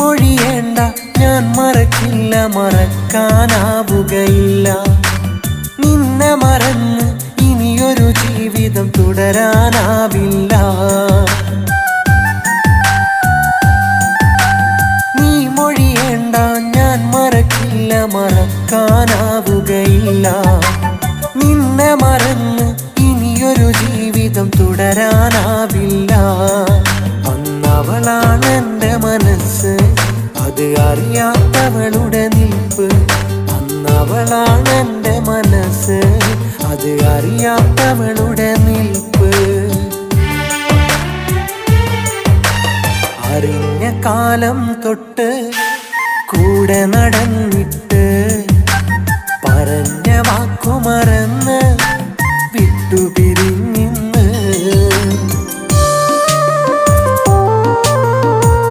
മൊഴിയേണ്ട ഞാൻ മറക്കില്ല, മറക്കാനാവുകയില്ല. നിന്നെ മറന്ന് ഇനിയൊരു ജീവിതം തുടരാനാവില്ല. നീ മൊഴിയേണ്ട ഞാൻ മറക്കില്ല, മറക്കാനാവുകയില്ല. നിന്നെ മറന്ന് ഇനിയൊരു ജീവിതം തുടരാനാവില്ല. അന്നവളാണെൻ്റെ മനസ്സ്, അത് അറിയാത്തവളുടെ നിൽപ്പ്. അന്നവളാണെൻ്റെ മനസ്സ്, അത് അറിയാത്തവളുടെ നിൽപ്പ്. അറിഞ്ഞ കാലം തൊട്ട് കൂടെ നടന്നിട്ട് പറഞ്ഞ വാക്കുമറന്ന്